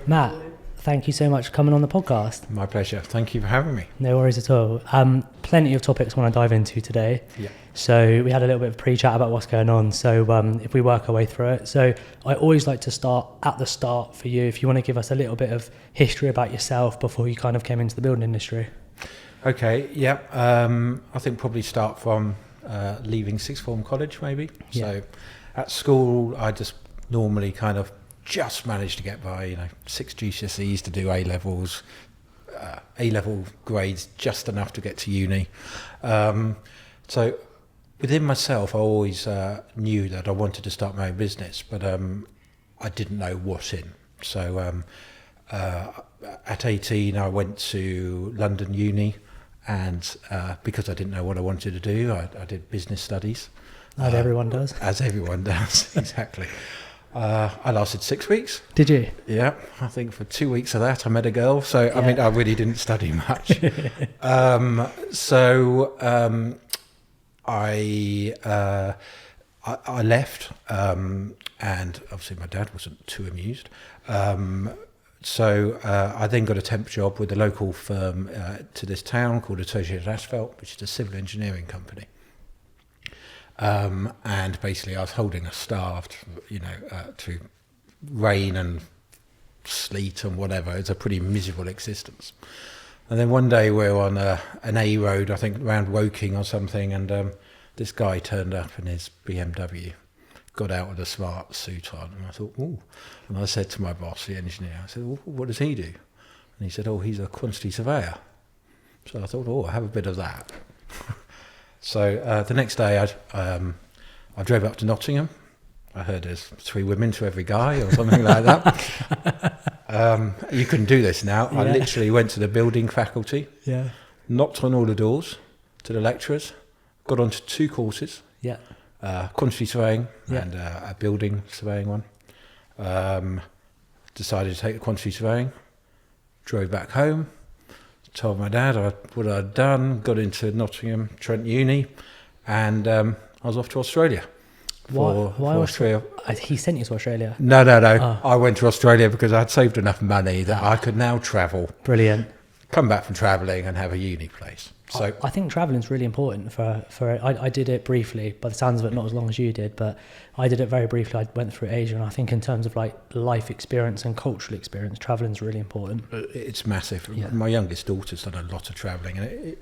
Matt, thank you so much for coming on the podcast. My pleasure. Thank you for having me. No worries at all. Plenty of topics I want to dive into today. Yeah. So we had a little bit of pre-chat about what's going on. So if we work our way through it. So I always like to start at the start for you. If you want to give us a little bit of history about yourself before you kind of came into the building industry. Okay. Yeah. I think probably start from leaving sixth form college, maybe. Yeah. So at school, I just normally kind of just managed to get by, 6 GCSEs to do A-levels, A-level grades just enough to get to uni. So within myself, I always knew that I wanted to start my own business, but I didn't know what in. So at 18, I went to London Uni, and because I didn't know what I wanted to do, I did business studies. As everyone does. As everyone does, exactly. I lasted 6 weeks. Did you? Yeah, I think for 2 weeks of that I met a girl. So yeah. I mean, I really didn't study much. I left, and obviously my dad wasn't too amused. So I then got a temp job with a local firm to this town called Associated Asphalt, which is a civil engineering company. And basically I was holding a staff, through rain and sleet and whatever. It's a pretty miserable existence. And then one day we're on an A road, I think around Woking or something, and this guy turned up in his BMW, got out with a smart suit on, and I thought, ooh. And I said to my boss, the engineer, I said, well, what does he do? And he said, oh, he's a quantity surveyor. So I thought, oh, I'll have a bit of that. So the next day I drove up to Nottingham. I heard there's 3 women to every guy or something like that. You couldn't do this now. Yeah. I literally went to the building faculty, knocked on all the doors to the lecturers, got onto 2 courses, quantity surveying and a building surveying one. Decided to take the quantity surveying, drove back home, told my dad what I'd done, got into Nottingham, Trent Uni, and I was off to Australia. Why Australia? He sent you to Australia? No. Oh. I went to Australia because I had saved enough money that I could now travel. Brilliant. Come back from travelling and have a uni place. So I think travelling is really important I did it briefly, by the sounds of it, not as long as you did, but I did it very briefly. I went through Asia, and I think in terms of like life experience and cultural experience, travelling is really important. It's massive. Yeah. My youngest daughter's done a lot of travelling, and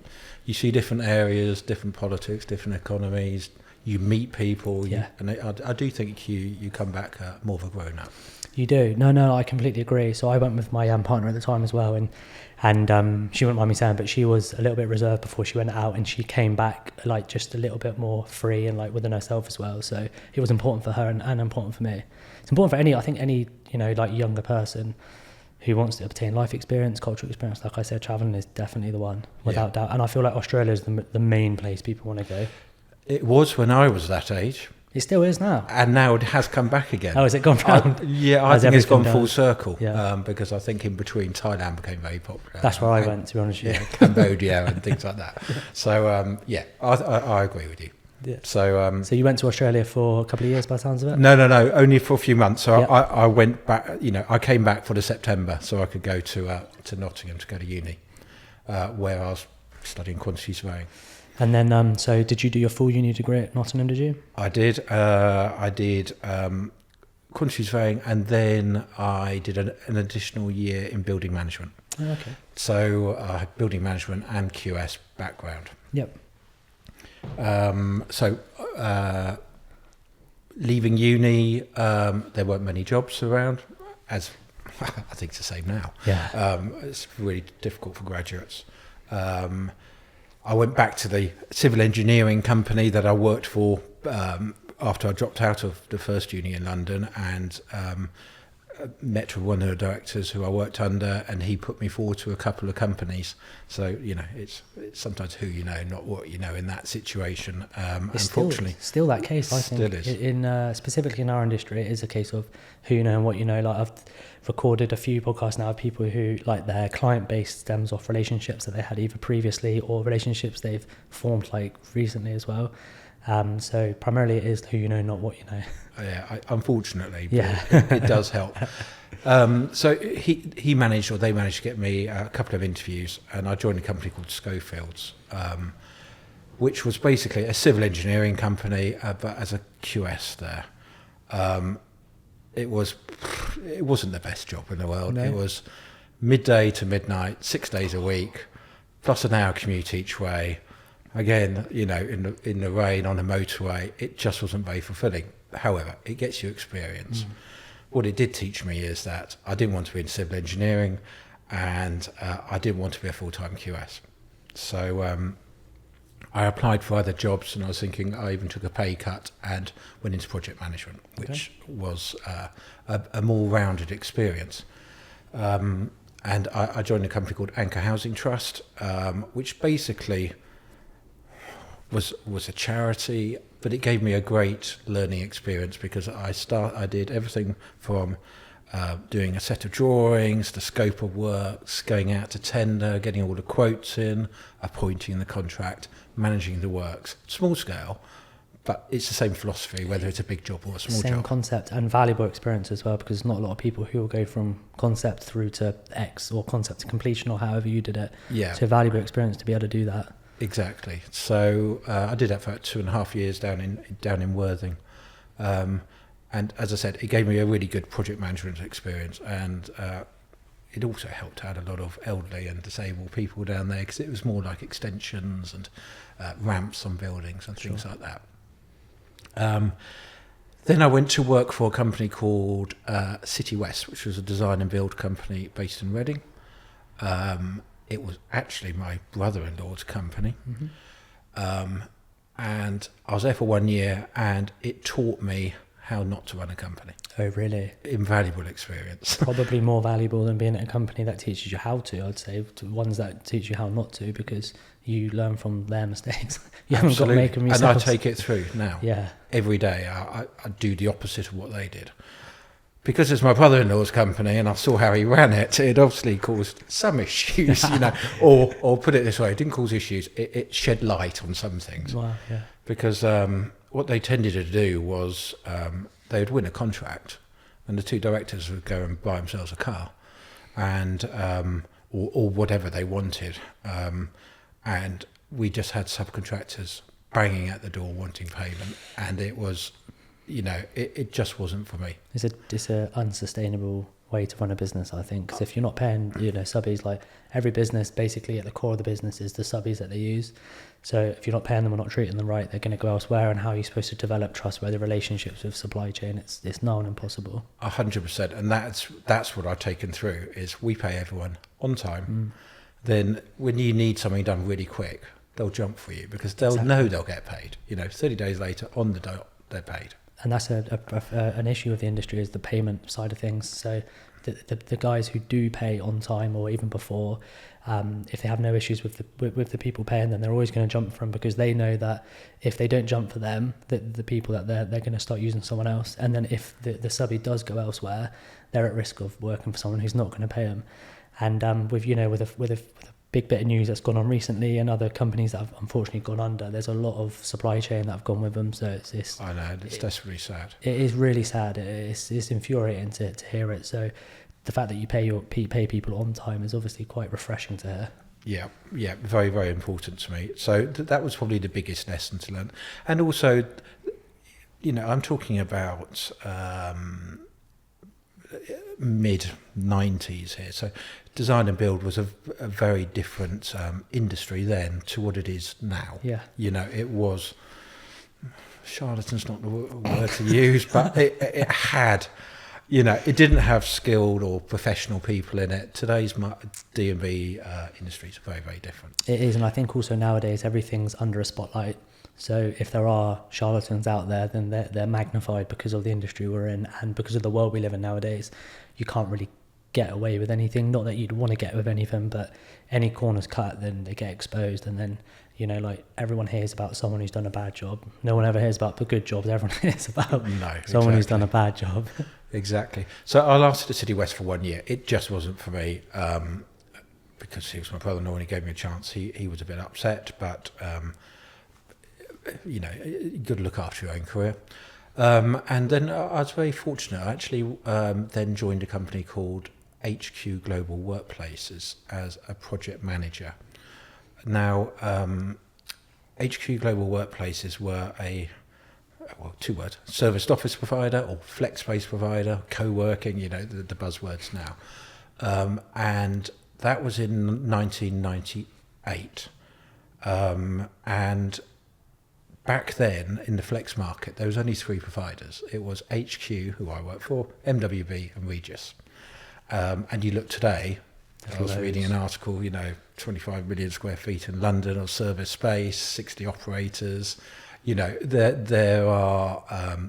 you see different areas, different politics, different economies. You meet people, and I do think you come back more of a grown up. You do. No, I completely agree. So I went with my partner at the time as well, and she wouldn't mind me saying, but she was a little bit reserved before she went out, and she came back like just a little bit more free and like within herself as well. So it was important for her and important for me. It's important for any like younger person who wants to obtain life experience, cultural experience. Like I said, traveling is definitely the one, without doubt. And I feel like Australia is the main place people want to go. It was when I was that age. It still is now. And now it has come back again. Oh, has it gone round? I think it's gone full circle. Yeah. Because I think in between Thailand became very popular. That's where I went, to be honest with you. Cambodia and things like that. So, I agree with you. Yeah. So you went to Australia for a couple of years by the sounds of it? No, only for a few months. So I went back, I came back for the September so I could go to Nottingham to go to uni, where I was studying quantity surveying. And then, so did you do your full uni degree at Nottingham, did you? I did. I did quantity surveying, and then I did an additional year in building management. Oh, okay. So I had building management and QS background. Yep. Leaving uni, there weren't many jobs around, as I think it's the same now. Yeah. It's really difficult for graduates. I went back to the civil engineering company that I worked for after I dropped out of the first uni in London, and met with one of the directors who I worked under, and he put me forward to a couple of companies. So, it's sometimes who you know, not what you know in that situation. Unfortunately, still that case, I think. Still is. Specifically in our industry, it is a case of who you know and what you know. Like I've recorded a few podcasts now of people who, like, their client base stems off relationships that they had either previously or relationships they've formed like recently as well. So primarily it is who you know, not what you know. Unfortunately, but Yeah. it does help. So they managed to get me a couple of interviews, and I joined a company called SQ.FT, which was basically a civil engineering company, but as a QS there. It wasn't the best job in the world. No. It was midday to midnight, 6 days a week, plus an hour commute each way. Again, in the rain on a motorway, it just wasn't very fulfilling. However, it gets you experience. What it did teach me is that I didn't want to be in civil engineering, and I didn't want to be a full-time QS. So I applied for other jobs, and I was thinking, I even took a pay cut and went into project management, which was a more rounded experience. And I joined a company called Anchor Housing Trust, which basically was a charity, but it gave me a great learning experience because I did everything from doing a set of drawings, the scope of works, going out to tender, getting all the quotes in, appointing the contract, managing the works. Small scale, but it's the same philosophy, whether it's a big job or a small job. Same concept and valuable experience as well, because not a lot of people who will go from concept through to X or concept to completion or however you did it. Yeah. So valuable experience to be able to do that. Exactly. So I did that for 2.5 years down in Worthing. And as I said, it gave me a really good project management experience, and it also helped out a lot of elderly and disabled people down there, because it was more like extensions and ramps on buildings and things like that. Then I went to work for a company called City West, which was a design and build company based in Reading. It was actually my brother-in-law's company. And I was there for 1 year, and it taught me how not to run a company. Oh, really? Invaluable experience. Probably more valuable than being at a company that teaches you how to, I'd say, to ones that teach you how not to, because you learn from their mistakes. You haven't got to make them yourself. And I take it through now. Yeah. Every day I do the opposite of what they did. Because it's my brother-in-law's company and I saw how he ran it, it obviously caused some issues, or put it this way, it didn't cause issues, it shed light on some things. Wow, yeah. Because what they tended to do was they would win a contract, and the two directors would go and buy themselves a car, and or whatever they wanted, and we just had subcontractors banging at the door wanting payment, and it was, it just wasn't for me. It's a unsustainable way to run a business, I think, because if you're not paying, subbies, like every business, basically at the core of the business is the subbies that they use. So if you're not paying them or not treating them right, they're going to go elsewhere. And how are you supposed to develop trustworthy relationships with supply chain? It's nigh on impossible. 100%, and that's what I've taken through, is we pay everyone on time. Then when you need something done really quick, they'll jump for you, because they'll know they'll get paid. 30 days later, on the dot, they're paid. And that's an issue with the industry, is the payment side of things. So the guys who do pay on time or even before, if they have no issues with the people paying them, they're always going to jump for them, because they know that if they don't jump for them, the people that they're going to start using someone else. And then if the subby does go elsewhere, they're at risk of working for someone who's not going to pay them. And with a big bit of news that's gone on recently, and other companies that have unfortunately gone under, there's a lot of supply chain that have gone with them. So it's I know, it's desperately sad. It is really sad. It's infuriating to hear it. So the fact that you pay people on time is obviously quite refreshing to hear. Yeah, very, very important to me. So that was probably the biggest lesson to learn. And also, I'm talking about mid-90s here. So design and build was a very different industry then to what it is now. Yeah. It was, charlatan's not the word to use, but it had, it didn't have skilled or professional people in it. Today's D&B industry is very, very different. It is, and I think also nowadays everything's under a spotlight. So if there are charlatans out there, then they're magnified because of the industry we're in, and because of the world we live in nowadays. You can't really get away with anything. Not that you'd want to get with anything, but any corners cut, then they get exposed, and then everyone hears about someone who's done a bad job. No one ever hears about the good jobs. Everyone hears about someone who's done a bad job. Exactly. So I lasted at City West for 1 year. It just wasn't for me, because he was my brother-in-law and he gave me a chance. He was a bit upset, but got to look after your own career. And then I was very fortunate. I actually then joined a company called HQ Global Workplaces as a project manager. Now, HQ Global Workplaces were two words, serviced office provider or flex space provider, co-working, the buzzwords now. And that was in 1998. And back then in the flex market, there was only three providers. It was HQ, who I work for, MWB and Regis. And you look today, I was reading an article, 25 million square feet in London of service space, 60 operators. There are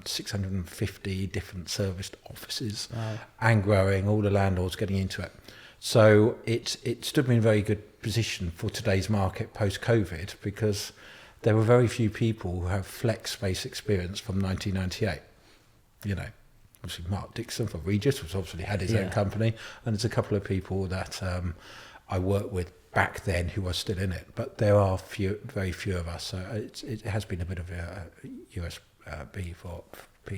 650 different serviced offices. Wow. And growing, all the landlords getting into it. So it stood me in a very good position for today's market post-COVID, because there were very few people who have flex space experience from 1998. Obviously Mark Dixon for Regis, which obviously had his own company, and there's a couple of people that I worked with back then who are still in it, but there are very few of us. So it has been a bit of a USB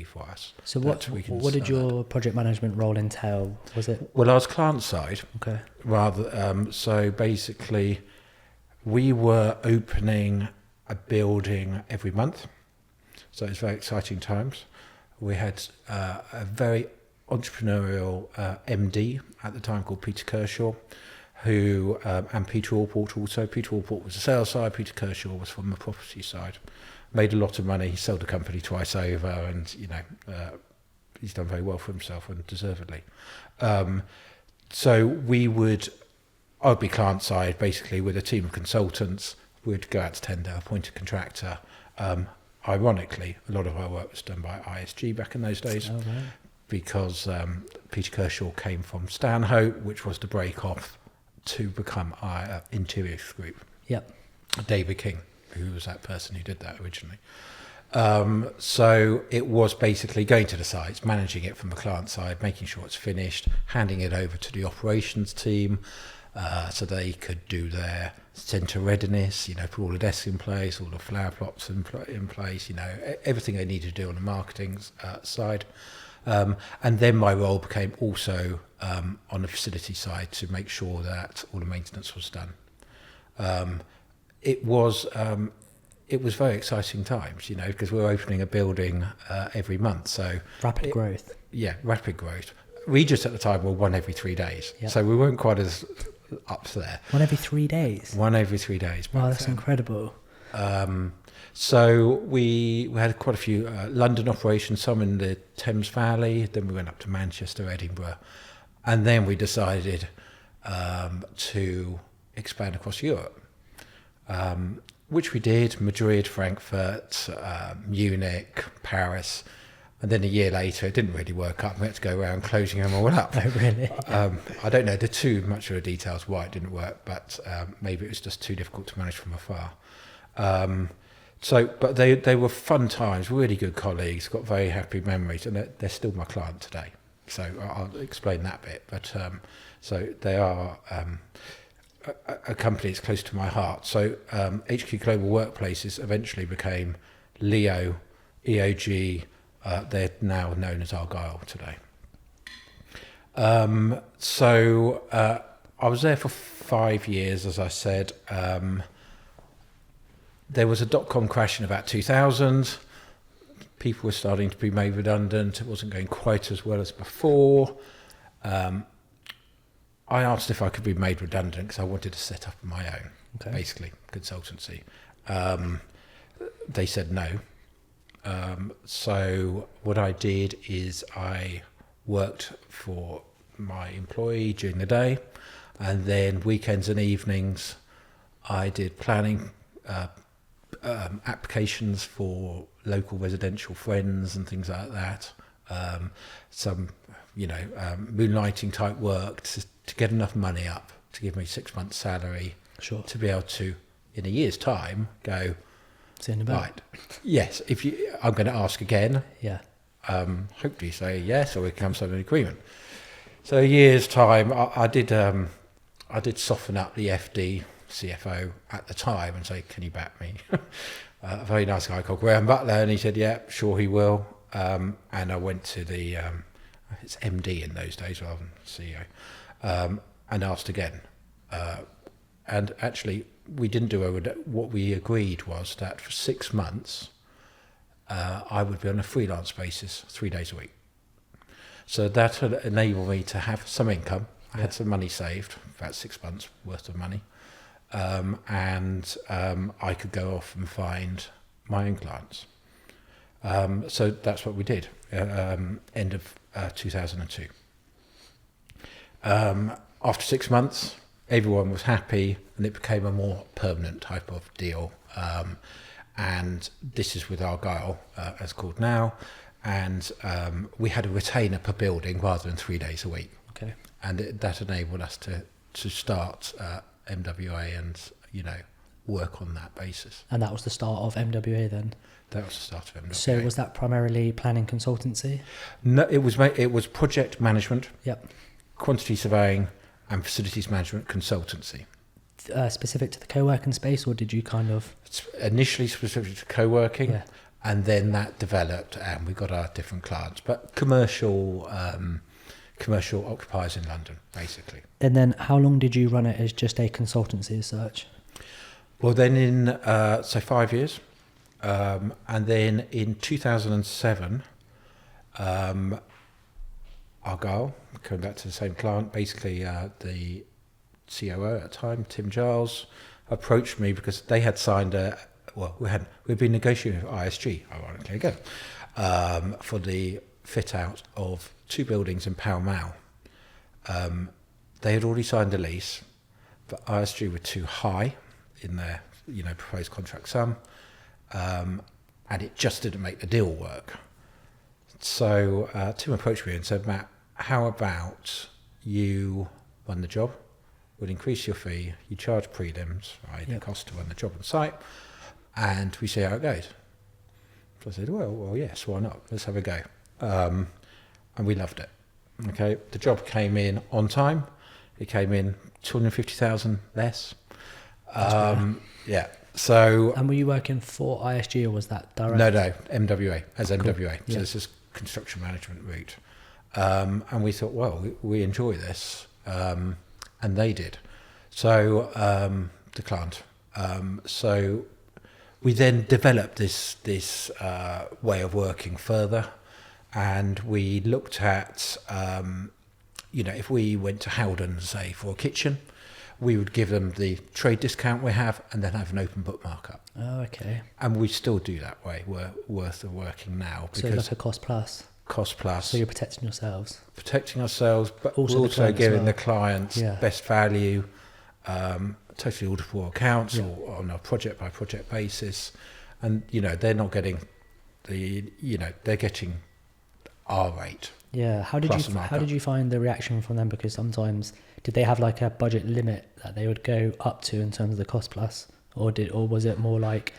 for us. So what did your project management role entail? Was it? Well, I was client side. Okay. So basically, we were opening a building every month. So it's very exciting times. We had a very entrepreneurial MD at the time called Peter Kershaw, who and Peter Allport also. Peter Allport was the sales side. Peter Kershaw was from the property side. Made a lot of money. He sold the company twice over, and he's done very well for himself, and deservedly. So I'd be client side basically with a team of consultants. We'd go out to tender, appoint a contractor. Ironically, a lot of our work was done by ISG back in those days, because Peter Kershaw came from Stanhope, which was the break off to become our Interiors Group. Yep. David King, who was that person who did that originally. So it was basically going to the sites, managing it from the client side, making sure it's finished, handing it over to the operations team, so they could do their centre readiness, put all the desks in place, all the flower plots in place, everything they need to do on the marketing side. And then my role became also on the facility side to make sure that all the maintenance was done. It was very exciting times, because we were opening a building every month. So rapid growth. Yeah, rapid growth. Regis at the time were one every 3 days, Yep. so we weren't quite as up there. One every 3 days. One every 3 days. Wow, that's incredible. So we had quite a few London operations, some in the Thames Valley. Then we went up to Manchester, Edinburgh, and then we decided to expand across Europe, which we did: Madrid, Frankfurt, Munich, Paris. And then a year later, it didn't really work out. We had to go around closing them all up. Oh, really? I don't know too much of the details why it didn't work, but maybe it was just too difficult to manage from afar. But they were fun times, really good colleagues, got very happy memories, and they're still my client today. So I'll explain that bit. But so they are a company that's close to my heart. So HQ Global Workplaces eventually became Leo, EOG. They're now known as Argyle today. So I was there for 5 years, as I said. There was a dot-com crash in about 2000. People were starting to be made redundant. It wasn't going quite as well as before. I asked if I could be made redundant because I wanted to set up my own, basically, consultancy. They said no. So what I did is I worked for my employee during the day, and then weekends and evenings I did planning, applications for local residential friends and things like that. Some, moonlighting type work to get enough money up to give me 6 months' salary, Sure. to be able to, in a year's time, go. See you in a bit. Right. Yes. I'm going to ask again. Yeah. Hopefully you say yes, or we can come to an agreement. So a year's time, I did soften up the FD, CFO at the time and say, can you back me? a very nice guy called Graham Butler, and he said, yeah, sure he will. And I went to the, it's MD in those days rather than CEO, and asked again. And actually, we didn't do what we agreed was that for 6 months, I would be on a freelance basis 3 days a week. So that would enable me to have some income. I had some money saved, about 6 months worth of money. And I could go off and find my own clients. So that's what we did, end of 2002. After 6 months, everyone was happy, and it became a more permanent type of deal. And this is with Argyle, as called now. And we had a retainer per building rather than 3 days a week. Okay. And that enabled us to start MWA and, work on that basis. And that was the start of MWA then? That was the start of MWA. So was that primarily planning consultancy? No, it was project management, Yep. quantity surveying, and facilities management consultancy. Specific to the co-working space, or did you kind of... It's initially specific to co-working, Yeah. and then that developed, and we got our different clients. But commercial occupiers in London, basically. And then how long did you run it as just a consultancy as such? Well, then in 5 years, and then in 2007, Argyle, coming back to the same client, basically the COO at the time, Tim Giles, approached me because they had signed we'd been negotiating with ISG, ironically again, for the fit out of 2 buildings in Pall Mall. They had already signed a lease, but ISG were too high in their proposed contract sum, and it just didn't make the deal work. So Tim approached me and said, Matt, how about you run the job? We'll increase your fee, you charge prelims, right, the cost to run the job on site, and we see how it goes. So I said, well, yes, why not? Let's have a go. And we loved it. Okay, the job came in on time. It came in 250,000 less. Yeah. So. And were you working for ISG, or was that direct? No, MWA, as Cool. MWA. Yeah. So this is construction management route. And we thought, well, we enjoy this. And they did. So the client. So we then developed this way of working further, and we looked at, if we went to Howden, say, for a kitchen, we would give them the trade discount we have and then have an open book markup. Oh, okay. And we still do that way. We're worth of working now. So Because like a cost plus. cost plus. So you're protecting yourselves. Protecting ourselves, but Also we're the also client as giving well. the clients Yeah. best value, totally auditable accounts, Yeah. or on a project by project basis. And, they're not getting they're getting our rate. Yeah. How did Plus a markup. you find the reaction from them? Because sometimes did they have like a budget limit that they would go up to in terms of the cost plus, or was it more like,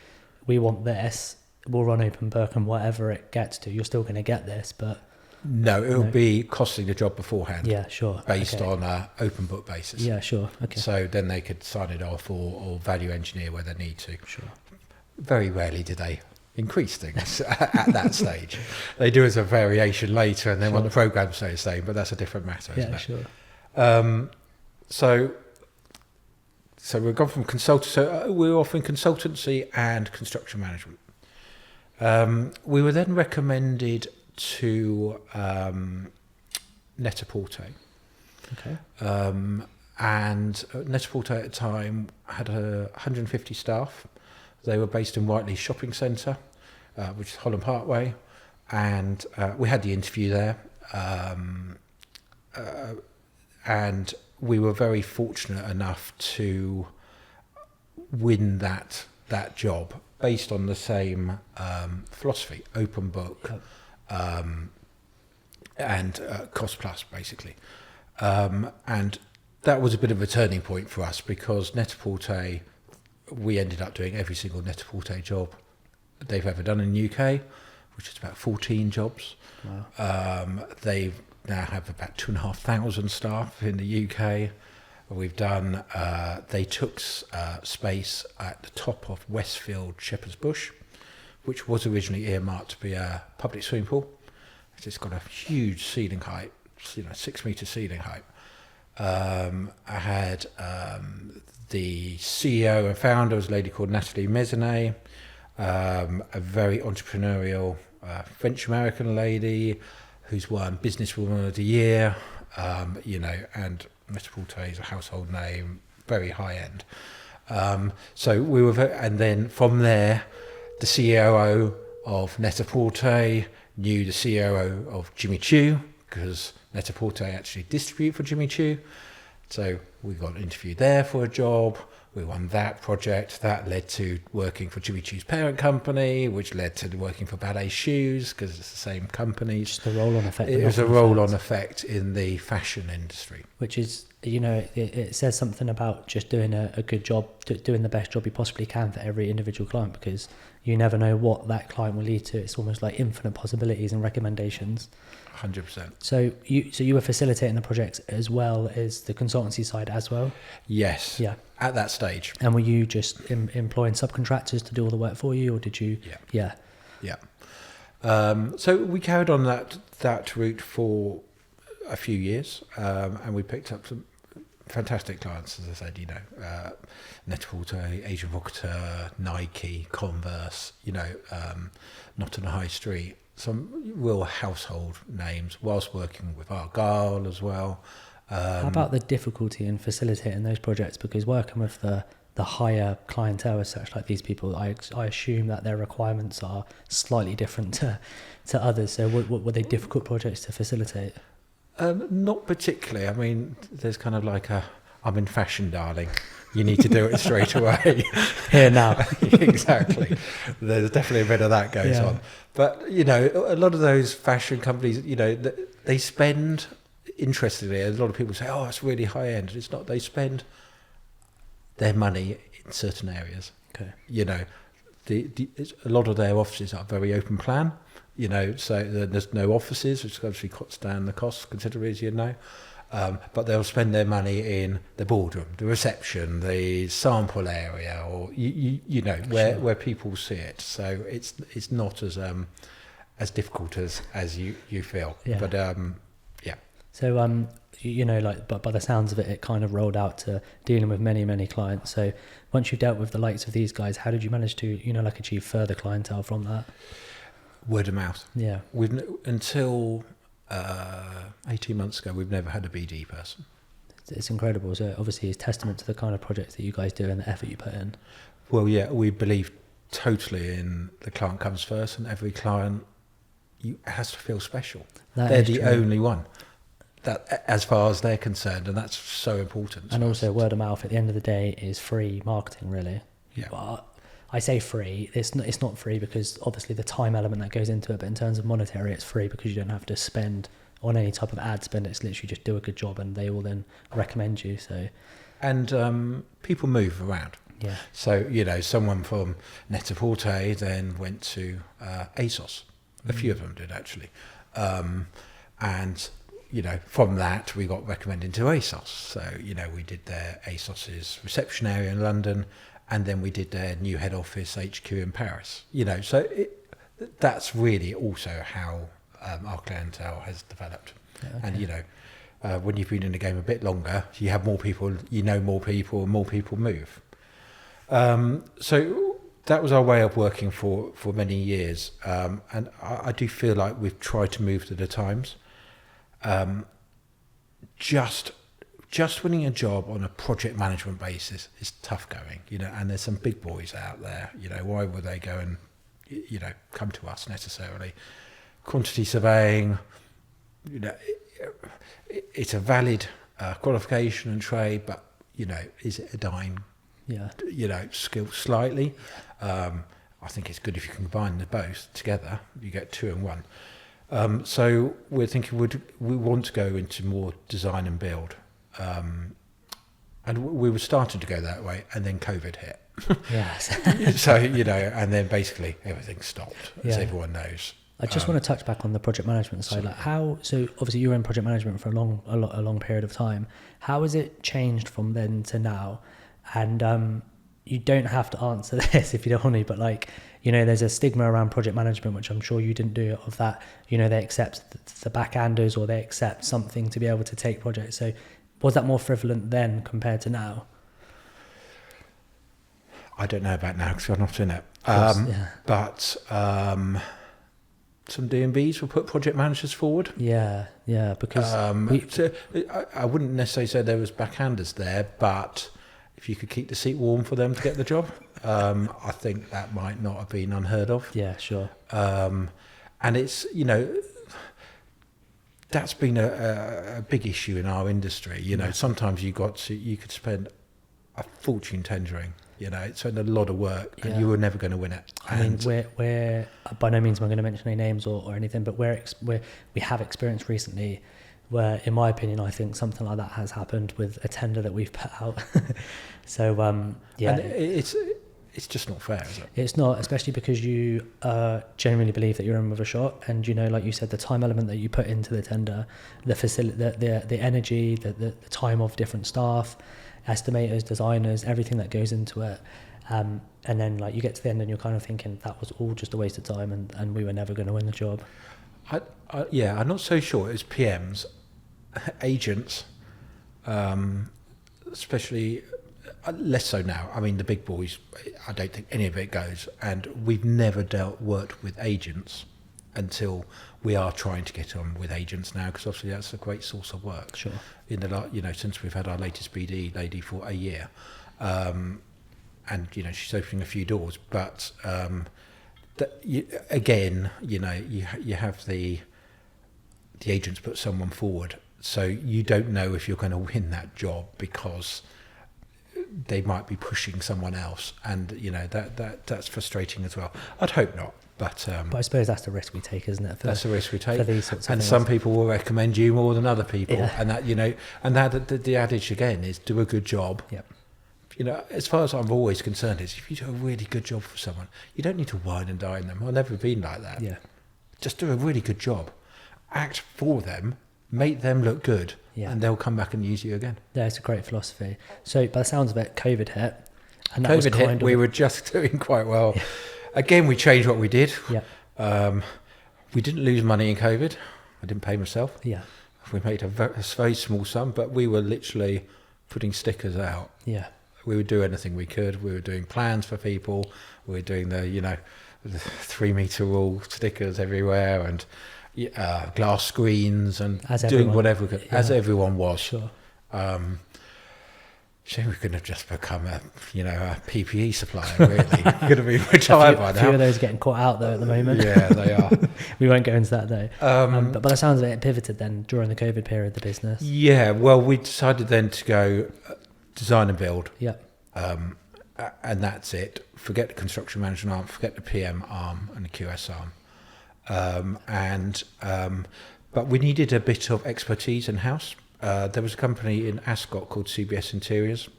we want this, we'll run open book, and whatever it gets to, you're still going to get this, but No, it will be costing the job beforehand. yeah, sure, Based okay. on a open book basis. Yeah, sure, okay, So then they could sign it off or value engineer where they need to. sure. Very rarely do they increase things at that stage. They do as a variation later, and then want the program to stay the same, but that's a different matter, isn't Yeah, it? sure. So we've gone from we're offering consultancy and construction management. We were then recommended to Net-a-Porter. Okay. And Net-a-Porter at the time had 150 staff. They were based in Whiteley Shopping Centre, which is Holland Parkway, and we had the interview there. And we were very fortunate enough to win that job based on the same philosophy, open book, and cost plus, basically. And that was a bit of a turning point for us, because Net-a-Porter, we ended up doing every single Net-a-Porter job they've ever done in the UK, which is about 14 jobs. Wow. They now have about 2,500 staff in the UK. We've done, they took space at the top of Westfield Shepherd's Bush, which was originally earmarked to be a public swimming pool. It's got a huge ceiling height, 6 metre ceiling height. I had the CEO and founder was a lady called Natalie Mezenet, a very entrepreneurial French-American lady who's won Businesswoman of the Year, and Net-a-Porter is a household name, very high end. So we were, and then from there, the COO of Net-a-Porter knew the COO of Jimmy Choo, because Net-a-Porter actually distribute for Jimmy Choo. So we got interviewed there for a job. We won that project. That led to working for Jimmy Choo's parent company, which led to working for Ballet Shoes, because it's the same company. Just the roll-on effect. It was a roll-on effect in the fashion industry. Which is, it says something about just doing a good job, doing the best job you possibly can for every individual client, because you never know what that client will lead to. It's almost like infinite possibilities and recommendations. 100%. So you were facilitating the projects as well as the consultancy side as well? Yes. Yeah. At that stage. And were you just employing subcontractors to do all the work for you, or did you? Yeah. So we carried on that route for a few years, and we picked up some fantastic clients, as I said, Net-a-Porter, Asian Vocateur, Nike, Converse, not on the high street, some real household names, whilst working with Argyle as well. How about the difficulty in facilitating those projects? Because working with the higher clientele as such, like these people, I assume that their requirements are slightly different to others. So were they difficult projects to facilitate? Not particularly. I mean, there's kind of like I'm in fashion, darling. You need to do it straight away. Here now. Exactly. There's definitely a bit of that goes on. But, a lot of those fashion companies, they spend, interestingly, a lot of people say, oh, it's really high end. It's not. They spend their money in certain areas. Okay. A lot of their offices are very open plan. So there's no offices, which obviously cuts down the costs considerably, as you know. But they'll spend their money in the boardroom, the reception, the sample area, or where people see it. So it's not as difficult as you feel. Yeah. But So but by the sounds of it, it kind of rolled out to dealing with many, many clients. So once you've dealt with the likes of these guys, how did you manage to achieve further clientele from that? Word of mouth. Yeah. Until 18 months ago, we've never had a BD person. It's incredible. So obviously it's testament to the kind of projects that you guys do and the effort you put in. Well, yeah, we believe totally in the client comes first, and every client has to feel special. They're the only one that, as far as they're concerned, and that's so important. And also word of mouth at the end of the day is free marketing, really. Yeah. But I say free. It's not free because obviously the time element that goes into it, but in terms of monetary, it's free because you don't have to spend on any type of ad spend. It's literally just do a good job and they will then recommend you. So, and people move around. Yeah. So someone from Net-a-Porter then went to ASOS. A few of them did actually, and from that we got recommended to ASOS. So we did their ASOS's reception area in London. And then we did their new head office HQ in Paris. So that's really also how our clientele has developed. Okay. And when you've been in the game a bit longer, you have more people, more people, and more people move. So that was our way of working for many years. And I do feel like we've tried to move to the times. Just winning a job on a project management basis is tough going, and there's some big boys out there. Why would they go and, come to us necessarily? Quantity surveying, it's a valid qualification and trade, but, is it a dying, skill slightly? I think it's good if you can combine the both together. You get two in one. So we're thinking we want to go into more design and build. And we were starting to go that way, and then COVID hit. Yes. So, and then basically everything stopped, as everyone knows. I just want to touch back on the project management side. So obviously you were in project management for a long period of time. How has it changed from then to now? And, you don't have to answer this if you don't want to, but like, you know, there's a stigma around project management, which I'm sure you didn't do, of that, you know, they accept the backhanders, or they accept something to be able to take projects. So was that more prevalent then compared to now? I don't know about now because I'm not in it. But some D&Bs will put project managers forward. Yeah, because so I wouldn't necessarily say there was backhanders there, but if you could keep the seat warm for them to get the job, I think that might not have been unheard of. Yeah, sure. And it's, you know, that's been a big issue in our industry. You know, sometimes you could spend a fortune tendering. You know, it's a lot of work, and you were never going to win it. I mean, we're by no means am I going to mention any names or anything, but we have experienced recently where, in my opinion, I think something like that has happened with a tender that we've put out. So, yeah. And it's just not fair, is it? It's not, especially because you genuinely believe that you're in with a shot, and, you know, like you said, the time element that you put into the tender, the facility, the energy, the time of different staff, estimators, designers, everything that goes into it. And then, like, you get to the end and you're kind of thinking that was all just a waste of time, and we were never going to win the job. I'm not so sure. It's PMs, agents, especially less so now. I mean, the big boys, I don't think any of it goes, and we've never worked with agents until we are trying to get on with agents now, because obviously that's a great source of work. Sure. Since we've had our latest BD lady for a year, and, you know, she's opening a few doors, but you have the agents put someone forward, so you don't know if you're going to win that job because they might be pushing someone else, and, you know, that's frustrating as well. I'd hope not, but I suppose that's the risk we take, isn't it? That's the risk we take for these sorts of and things. Some people will recommend you more than other people, and that, you know, and that the adage again is do a good job. Yep. You know, as far as I'm always concerned, is if you do a really good job for someone, you don't need to wine and dine them. I've never been like that. Yeah. Just do a really good job, act for them, make them look good, and they'll come back and use you again. Yeah, it's a great philosophy. So, by the sounds of it, COVID hit. And that COVID hit, we were just doing quite well. Yeah. Again, we changed what we did. Yeah. We didn't lose money in COVID. I didn't pay myself. Yeah. We made a very small sum, but we were literally putting stickers out. Yeah. We would do anything we could. We were doing plans for people. We were doing the 3 meter rule stickers everywhere, and glass screens, and doing whatever we could, as everyone was. Sure. Shame we couldn't have just become a PPE supplier, really. Could have been retired by now. A few of those are getting caught out, though, at the moment. Yeah, they are. We won't go into that, though. But by the sounds of it, it pivoted then during the COVID period, the business. Yeah, well, we decided then to go design and build. Yeah. And that's it. Forget the construction management arm, forget the PM arm and the QS arm. But we needed a bit of expertise in-house. There was a company in Ascot called CBS Interiors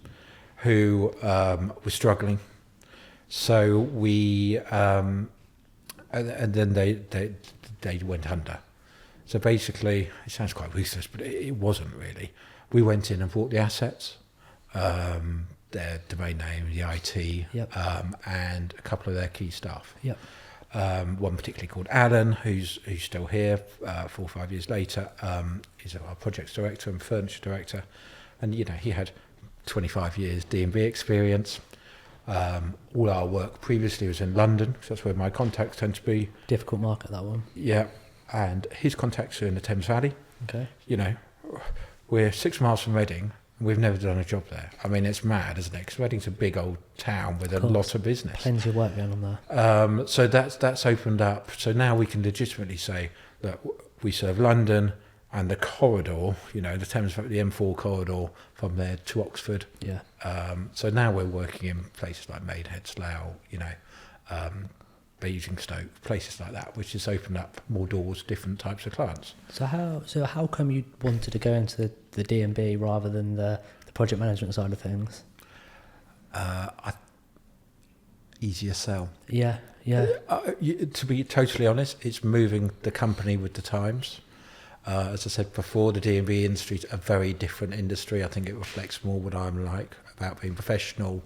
who was struggling. So we, and then they went under. So basically, it sounds quite ruthless, but it wasn't really. We went in and bought the assets, their domain name, the IT, and a couple of their key staff. Yep. One particularly called Alan, who's still here 4 or 5 years later. He's our projects director and furniture director, and he had 25 years D&B experience. All our work previously was in London, because that's where my contacts tend to be. Difficult market, that one. Yeah, and his contacts are in the Thames Valley. Okay. We're 6 miles from Reading. We've never done a job there. I mean, it's mad, isn't it? Because Reading's a big old town with a lot of business. Plenty of work going on there. So that's opened up. So now we can legitimately say that we serve London and the corridor, the Thames, the M4 corridor from there to Oxford. Yeah. So now we're working in places like Maidenhead, Slough, Basingstoke, places like that, which has opened up more doors, different types of clients. So how come you wanted to go into the D&B rather than the project management side of things? Easier sell. Yeah. To be totally honest, it's moving the company with the times. As I said before, the D&B industry is a very different industry. I think it reflects more what I'm like about being professional,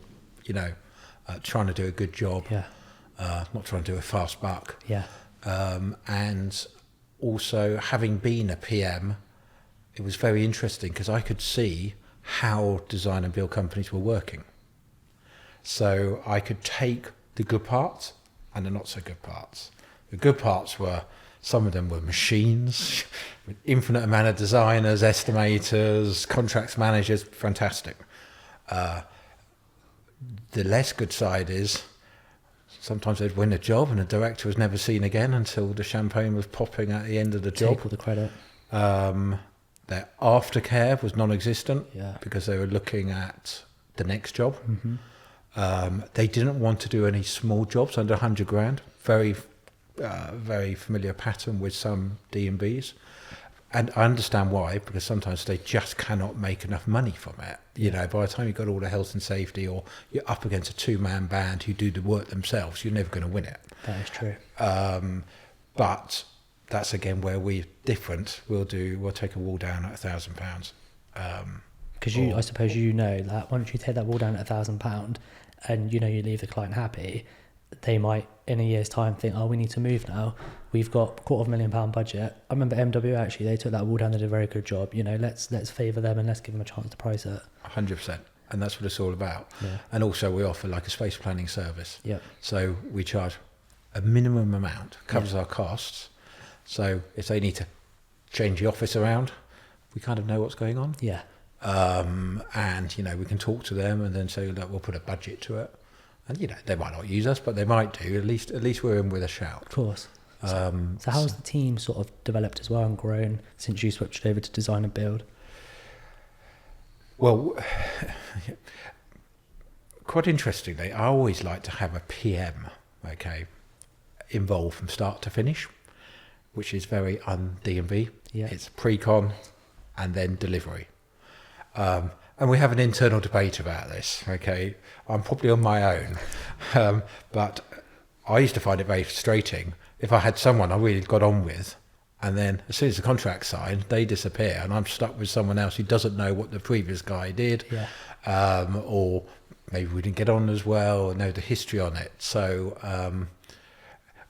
trying to do a good job, Yeah. not trying to do a fast buck. Yeah. And also, having been a PM, it was very interesting because I could see how design and build companies were working. So I could take the good parts and the not so good parts. The good parts were, some of them were machines with infinite amount of designers, estimators, contracts managers, fantastic. The less good side is sometimes they'd win a job and the director was never seen again until the champagne was popping at the end of the job. Take all the credit. Their aftercare was non-existent Yeah. because they were looking at the next job. Mm-hmm. They didn't want to do any small jobs under 100 grand. Very familiar pattern with some D&Bs. And I understand why, because sometimes they just cannot make enough money from it. You know, by the time you've got all the health and safety, or you're up against a two-man band who do the work themselves, you're never going to win it. That is true. But that's again where we're different. We'll take a wall down at £1,000. Because I suppose you know that once you take that wall down at £1,000 and you leave the client happy, they might in a year's time think, oh, we need to move now. We've got £250,000 budget. I remember MW actually, they took that wall down, they did a very good job. Let's favour them and let's give them a chance to price it. 100%. And that's what it's all about. Yeah. And also we offer like a space planning service. Yeah. So we charge a minimum amount, covers our costs. So if they need to change the office around, we kind of know what's going on. Yeah. And we can talk to them and then say, look, we'll put a budget to it. And they might not use us, but they might do. At least we're in with a shout. Of course. So how's the team sort of developed as well and grown since you switched over to design and build? Well, quite interestingly, I always like to have a PM, involved from start to finish, which is very un-D&B. Yeah. It's pre-con and then delivery. And we have an internal debate about this, I'm probably on my own. But I used to find it very frustrating if I had someone I really got on with, and then as soon as the contract's signed, they disappear, and I'm stuck with someone else who doesn't know what the previous guy did, or maybe we didn't get on as well, or know the history on it. So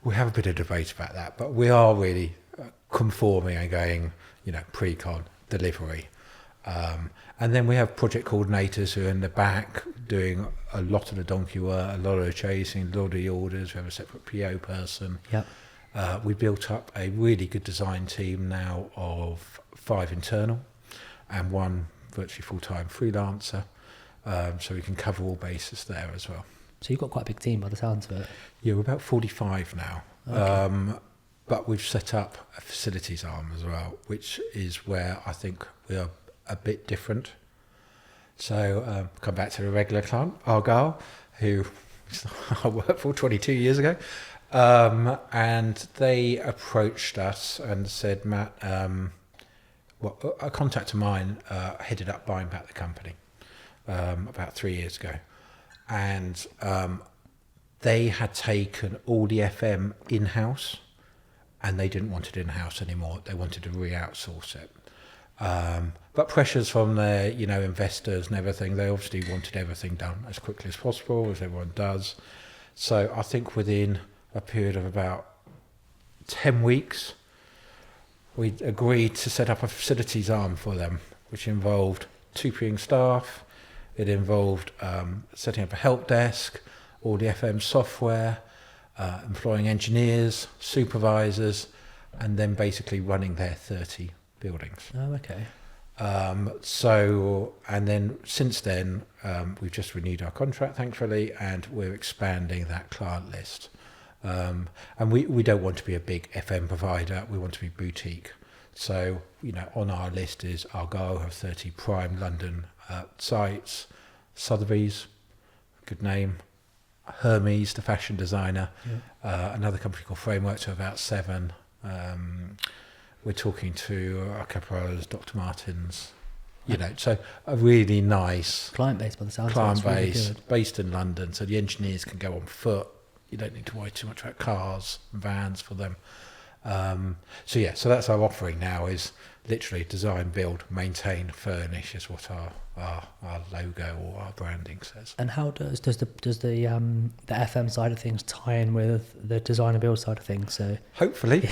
we have a bit of debate about that, but we are really conforming and going, pre-con, delivery. And then we have project coordinators who are in the back doing a lot of the donkey work, a lot of the chasing, a lot of the orders. We have a separate PO person. Yep. We built up a really good design team now of 5 internal and 1 virtually full-time freelancer. So we can cover all bases there as well. So you've got quite a big team by the sounds of it. Yeah, we're about 45 now. Okay. But we've set up a facilities arm as well, which is where I think we are a bit different. So come back to the regular client, Argyle, who I worked for 22 years ago. And they approached us and said, Matt, a contact of mine headed up buying back the company about 3 years ago. And they had taken all the FM in-house, and they didn't want it in-house anymore. They wanted to re-outsource it. But pressures from their, investors and everything, they obviously wanted everything done as quickly as possible, as everyone does. So I think within a period of about 10 weeks, we agreed to set up a facilities arm for them, which involved 2Ping staff. It involved setting up a help desk, all the FM software, employing engineers, supervisors, and then basically running their 30 buildings. Oh, okay. And then since then, we've just renewed our contract, thankfully, and we're expanding that client list. And we don't want to be a big FM provider. We want to be boutique. So, on our list is Argyle, have 30 prime London sites, Sotheby's, good name, Hermes, the fashion designer, another company called Framework, to about 7. We're talking to a couple of others, Dr. Martens, so a really nice client base by the sound. Client really base good. Based in London, so the engineers can go on foot. You don't need to worry too much about cars and vans for them. So that's our offering now, is literally design, build, maintain, furnish is what our logo or our branding says. And how does the FM side of things tie in with the design and build side of things? So hopefully,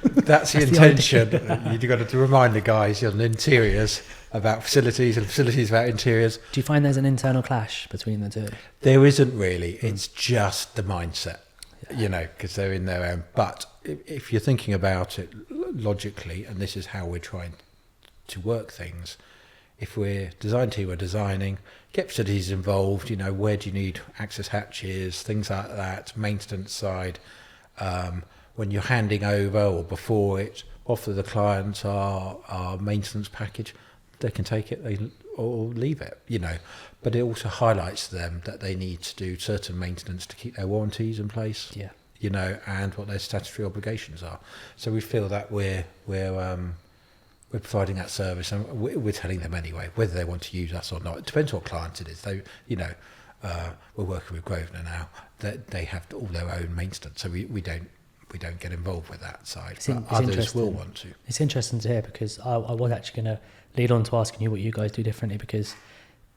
that's the intention. You've got to remind the guys on interiors about facilities and facilities about interiors. Do you find there's an internal clash between the two? There isn't really. It's just the mindset, because they're in their own. But if you're thinking about it logically, and this is how we're trying to work things, if we're design team, we're designing, get facilities involved, where do you need access hatches, things like that, maintenance side. When you're handing over or before it, offer the clients our maintenance package. They can take it or leave it, but it also highlights to them that they need to do certain maintenance to keep their warranties in place. Yeah. And what their statutory obligations are. So we feel that we're providing that service, and we're telling them anyway whether they want to use us or not. It depends what client it is. We're working with Grosvenor now. That they have all their own maintenance, so we don't get involved with that side. It's others will want to. It's interesting to hear, because I was actually going to lead on to asking you what you guys do differently, because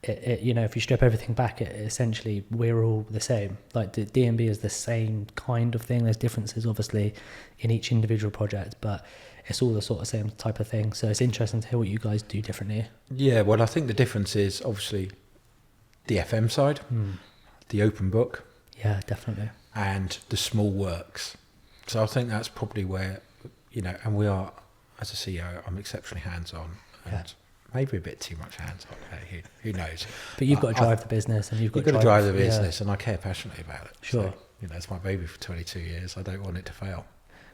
if you strip everything back, essentially we're all the same. Like the D&B is the same kind of thing. There's differences obviously in each individual project, but it's all the sort of same type of thing. So it's interesting to hear what you guys do differently. Yeah, well, I think the difference is obviously the FM side, the open book. Yeah, definitely. And the small works. So I think that's probably where, and we are, as a CEO, I'm exceptionally hands-on. And maybe a bit too much hands-on. Who knows? But you've got to drive the business, and you've got to drive the business, and I care passionately about it. Sure. So, it's my baby for 22 years. I don't want it to fail.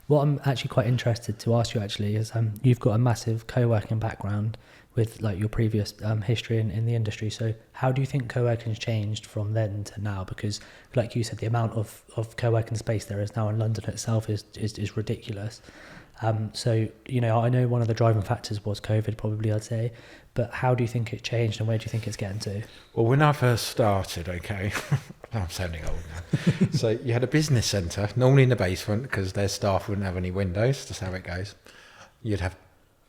What I'm actually quite interested to ask you actually is, you've got a massive co-working background with like your previous history in the industry. So how do you think co-working has changed from then to now? Because like you said, the amount of co-working space there is now in London itself is ridiculous. So, I know one of the driving factors was COVID, probably, I'd say, but how do you think it changed, and where do you think it's getting to? Well, when I first started, I'm sounding old now. So you had a business centre, normally in the basement, because their staff wouldn't have any windows. That's how it goes. You'd have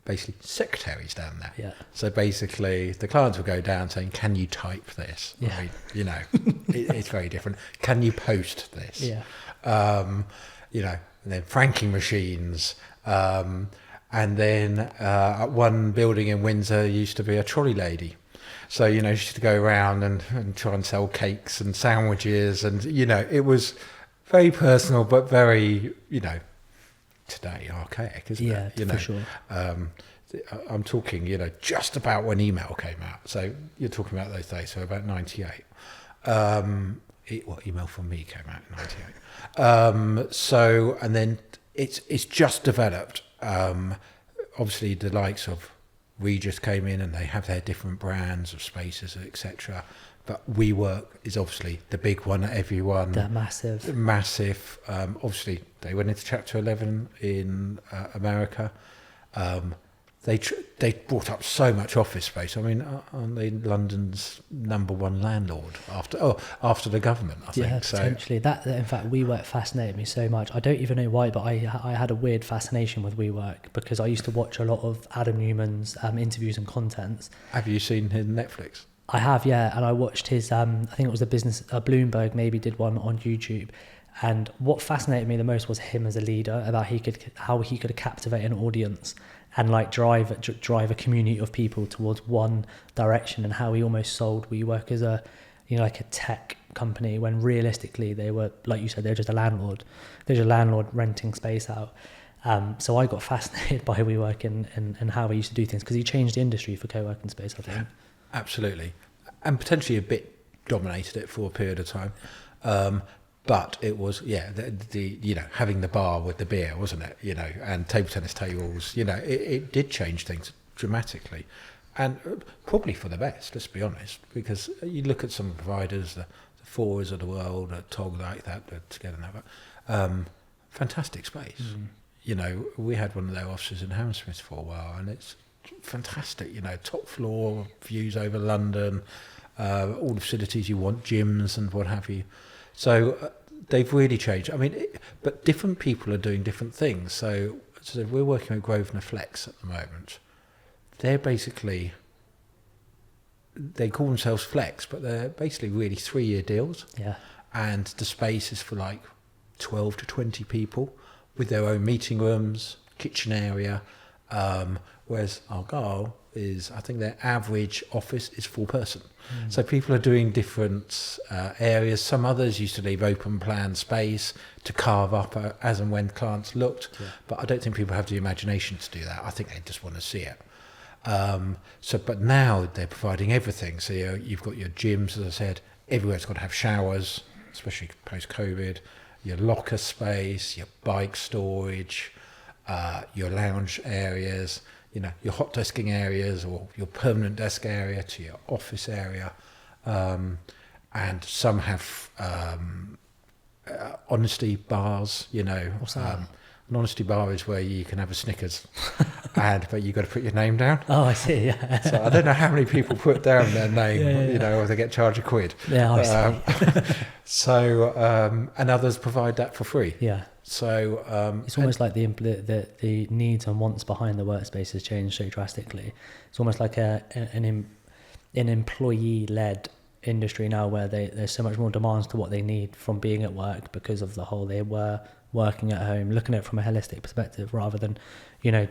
basically secretaries down there. Yeah. So basically the clients would go down saying, can you type this? Yeah. I mean, it's very different. Can you post this? Yeah. And then franking machines. And then at one building in Windsor used to be a trolley lady. So, she used to go around and try and sell cakes and sandwiches. And, it was very personal, but very, today archaic, isn't it? Yeah, for sure. I'm talking, just about when email came out. So you're talking about those days, so about 98. Email from me came out in 98. So, and then it's just developed. Obviously, the likes of Regis came in, and they have their different brands of spaces, etc. But WeWork is obviously the big one that everyone... That massive. Obviously, they went into Chapter 11 in America. They brought up so much office space. I mean, aren't they London's #1 landlord after the government, I think? Yeah, potentially. That, in fact, WeWork fascinated me so much. I don't even know why, but I had a weird fascination with WeWork because I used to watch a lot of Adam Newman's interviews and contents. Have you seen his Netflix? I have, yeah, and I watched his, I think it was Bloomberg maybe did one on YouTube, and what fascinated me the most was him as a leader, about how he could captivate an audience and like drive a community of people towards one direction, and how he almost sold WeWork as a tech company, when realistically they were, like you said, they're just a landlord. They're just a landlord renting space out. So I got fascinated by WeWork and how he used to do things, because he changed the industry for co-working space, I think. Absolutely. And potentially a bit dominated it for a period of time. But it was, the having the bar with the beer, wasn't it? And table tennis tables, it did change things dramatically. And probably for the best, let's be honest, because you look at some providers, the Fours of the world, TOG like that, Together Now, fantastic space. We had one of their offices in Hammersmith for a while, and it's fantastic, top floor, views over London, all the facilities you want, gyms and what have you. So they've really changed. I mean, but different people are doing different things. So we're working with Grosvenor Flex at the moment. They're basically, they call themselves Flex, but they're basically really 3-year deals. Yeah. And the space is for like 12 to 20 people with their own meeting rooms, kitchen area. Whereas Argyle is, I think their average office is 4-person. So people are doing different areas. Some others used to leave open plan space to carve up as and when clients looked. Yeah. But I don't think people have the imagination to do that. I think they just want to see it. But now they're providing everything. So you've got your gyms, as I said, everywhere's got to have showers, especially post-COVID, your locker space, your bike storage, your lounge areas, your hot desking areas or your permanent desk area to your office area. And some have honesty bars, What's that? An honesty bar is where you can have a Snickers, but you've got to put your name down. Oh, I see. Yeah. So I don't know how many people put down their name, or they get charged £1. Yeah, I see. And others provide that for free. Yeah. So it's almost like the needs and wants behind the workspace has changed so drastically. It's almost like an employee-led industry now, where there's so much more demands to what they need from being at work because of the whole they were working at home, looking at it from a holistic perspective rather than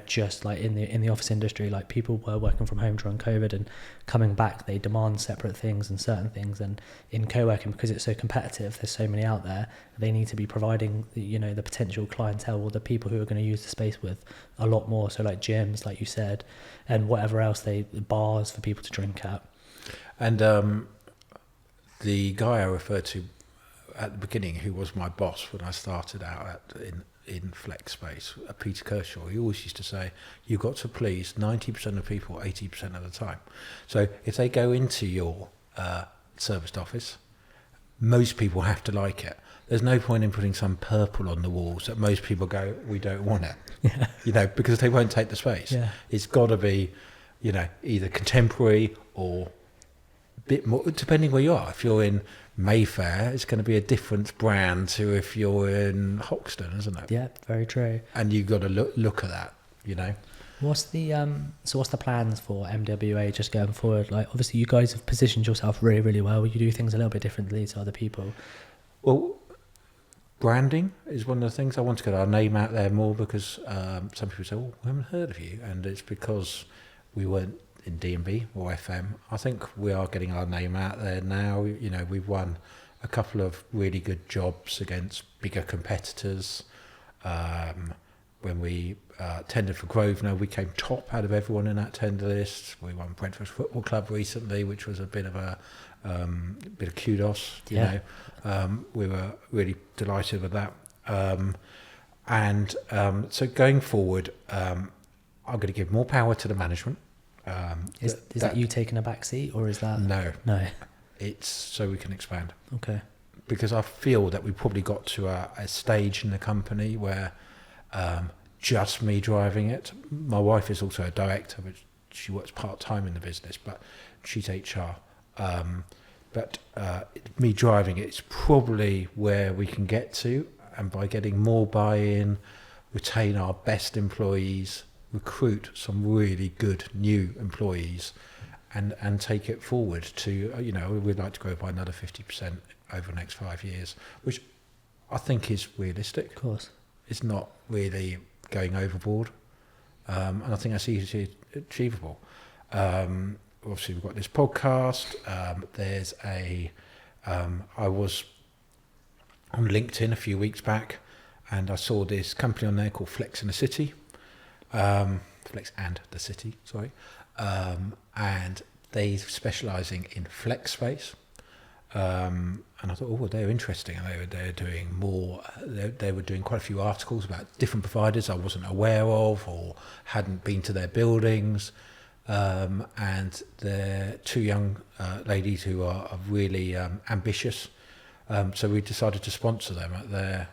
just like in the office industry. Like, people were working from home during COVID and coming back, they demand separate things and certain things, and in co-working, because it's so competitive, there's so many out there, they need to be providing the potential clientele or the people who are going to use the space with a lot more. So like gyms, like you said, and whatever else, bars for people to drink at. And the guy I referred to at the beginning, who was my boss when I started out in Flex Space, Peter Kershaw, he always used to say, you've got to please 90% of people 80% of the time. So if they go into your serviced office, most people have to like it. There's no point in putting some purple on the walls that most people go, we don't want it. Yeah. Because they won't take the space. Yeah. It's got to be, either contemporary or a bit more, depending where you are. If you're in Mayfair, it's going to be a different brand to if you're in Hoxton, isn't it? Yeah, very true. And you've got to look at that, What's the plans for MWA just going forward? Like, obviously you guys have positioned yourself really, really well. You do things a little bit differently to other people. Well, branding is one of the things. I want to get our name out there more, because some people say, we haven't heard of you. And it's because we weren't in D&B or FM. I think we are getting our name out there now. We've won a couple of really good jobs against bigger competitors. When we tendered for Grosvenor, we came top out of everyone in that tender list. We won Brentford Football Club recently, which was a bit of kudos. We were really delighted with that. So going forward, I'm going to give more power to the management. Is that you taking a back seat, or is that... No. It's so we can expand. Okay. Because I feel that we probably got to a stage in the company where just me driving it. My wife is also a director, but she works part-time in the business, but she's HR. But me driving it's probably where we can get to, and by getting more buy-in, retain our best employees, recruit some really good new employees, and take it forward to, we'd like to grow by another 50% over the next 5 years, which I think is realistic. Of course. It's not really going overboard, and I think that's easily achievable. Obviously, we've got this podcast. There's I was on LinkedIn a few weeks back, and I saw this company on there called Flex and the City. Flex and the City, sorry. And they're specialising in flex space. And I thought, they're interesting. And they're doing more. They were doing quite a few articles about different providers I wasn't aware of or hadn't been to their buildings. And they're two young ladies who are really ambitious. So we decided to sponsor them at their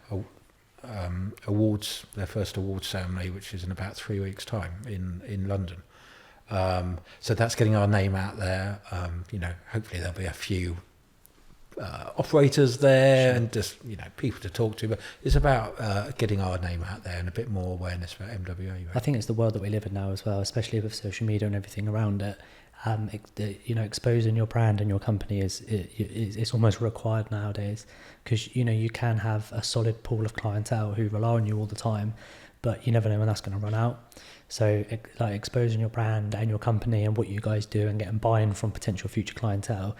awards, their first awards ceremony, which is in about 3 weeks' time in London. So that's getting our name out there. Hopefully there'll be a few operators there, Sure. and just people to talk to. But it's about getting our name out there and a bit more awareness about MWA. Right? I think it's the world that we live in now as well, especially with social media and everything around it. Exposing your brand and your company it's almost required nowadays, because you can have a solid pool of clientele who rely on you all the time, but you never know when that's going to run out. So like exposing your brand and your company and what you guys do and getting buy-in from potential future clientele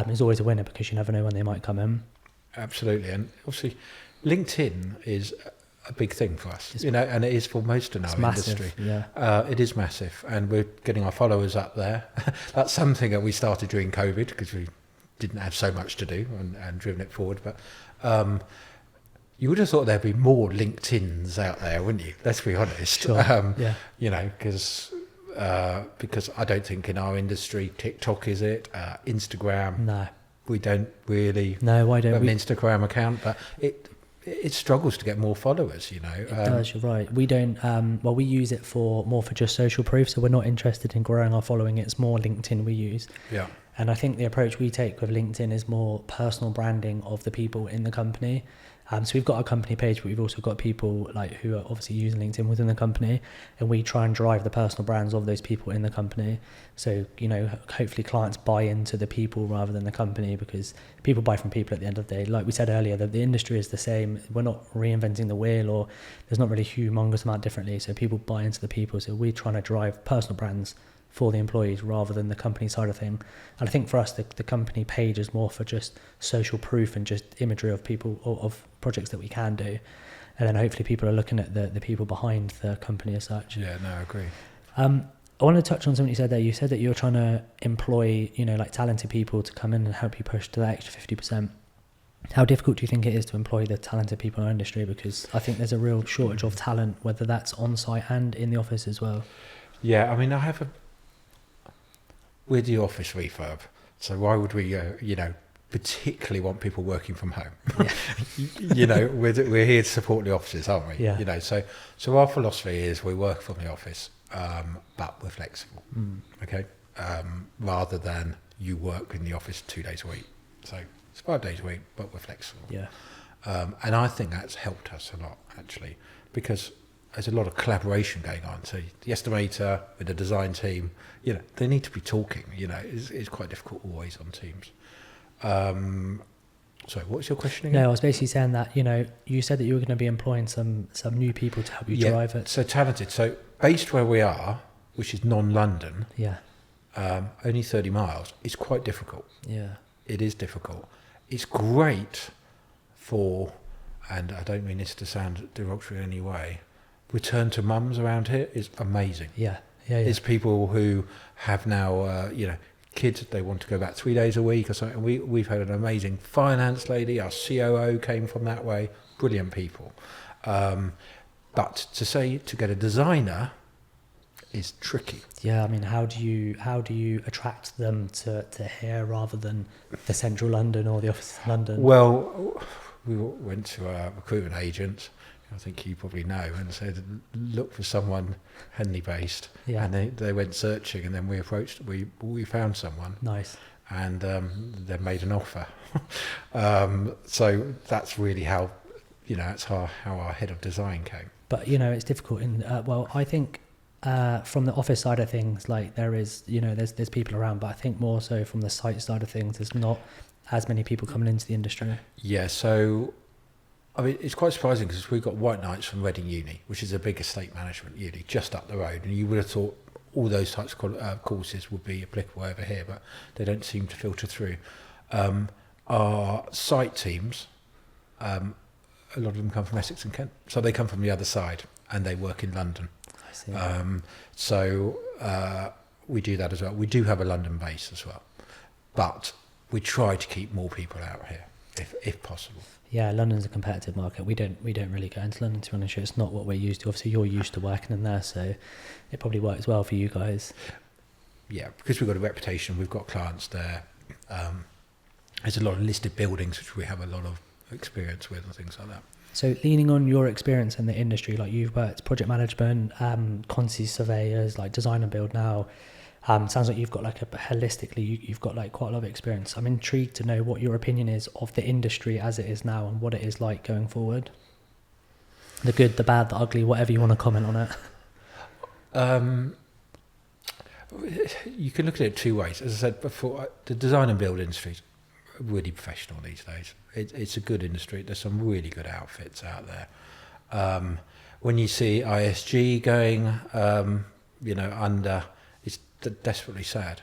is always a winner, because you never know when they might come in. Absolutely, and obviously LinkedIn is a big thing for us, and it is for most in our industry. Yeah. It is massive, and we're getting our followers up there. That's something that we started during COVID because we didn't have so much to do and driven it forward. But you would have thought there'd be more LinkedIns out there, wouldn't you? Let's be honest. Sure. Yeah. Because I don't think in our industry TikTok is it, Instagram. No. We don't really. No, why don't have we? an Instagram account, but it struggles to get more followers, It does, you're right. We don't, we use it more for just social proof, so we're not interested in growing our following. It's more LinkedIn we use. Yeah. And I think the approach we take with LinkedIn is more personal branding of the people in the company. So we've got a company page, but we've also got people who are obviously using LinkedIn within the company, and we try and drive the personal brands of those people in the company. So, hopefully clients buy into the people rather than the company, because people buy from people at the end of the day. Like we said earlier, the industry is the same. We're not reinventing the wheel, or there's not really a humongous amount differently. So people buy into the people. So we're trying to drive personal brands for the employees rather than the company side of thing. And I think for us, the company page is more for just social proof and just imagery of people, of projects that we can do. And then hopefully people are looking at the people behind the company as such. Yeah, no, I agree. I want to touch on something you said there. You said that you're trying to employ, talented people to come in and help you push to that extra 50%. How difficult do you think it is to employ the talented people in our industry? Because I think there's a real shortage of talent, whether that's on site and in the office as well. Yeah, I mean, we're the office refurb, so why would we, particularly want people working from home? Yeah. We're here to support the offices, aren't we? Yeah. So our philosophy is we work from the office, but we're flexible, okay? Rather than you work in the office 2 days a week. So it's 5 days a week, but we're flexible. Yeah. And I think that's helped us a lot, actually, because there's a lot of collaboration going on. So the estimator with the design team, they need to be talking. It's quite difficult always on Teams. Sorry, what was your question again? No, I was basically saying that, you said that you were going to be employing some new people to help you drive it. So talented. So based where we are, which is non-London, only 30 miles, it's quite difficult. Yeah. It is difficult. It's great for, and I don't mean this to sound derogatory in any way, return to mums around here is amazing. Yeah. It's people who have now, kids, they want to go back 3 days a week or something. We've had an amazing finance lady, our COO came from that way, brilliant people. But to get a designer is tricky. Yeah, I mean, how do you attract them to here rather than the central London or the office in London? Well, we went to a recruitment agent, I think you probably know, and said, look for someone Henley based. Yeah. And they went searching, and then we approached, we found someone. Nice. And they made an offer. So that's really how, that's how our head of design came. But, it's difficult I think from the office side of things, there is, there's people around, but I think more so from the site side of things, there's not as many people coming into the industry. Yeah, so I mean, it's quite surprising because we've got White Knights from Reading Uni, which is a big estate management uni just up the road, and you would have thought all those types of courses would be applicable over here, but they don't seem to filter through. Our site teams, a lot of them come from Essex and Kent, so they come from the other side and they work in London. I see. So we do that as well. We do have a London base as well, but we try to keep more people out here if possible. Yeah, London's a competitive market. We don't really go into London, to be honest. It's not what we're used to. Obviously, you're used to working in there, so it probably works well for you guys. Yeah, because we've got a reputation, we've got clients there. There's a lot of listed buildings which we have a lot of experience with and things like that. So leaning on your experience in the industry, you've worked project management, quantity surveyors, design and build now, Sounds like you've got like you've got like quite a lot of experience. I'm intrigued to know what your opinion is of the industry as it is now and what it is like going forward. The good, the bad, the ugly, whatever you want to comment on it. You can look at it two ways. As I said before, the design and build industry is really professional these days. It's a good industry. There's some really good outfits out there. When you see ISG going, under, it's desperately sad.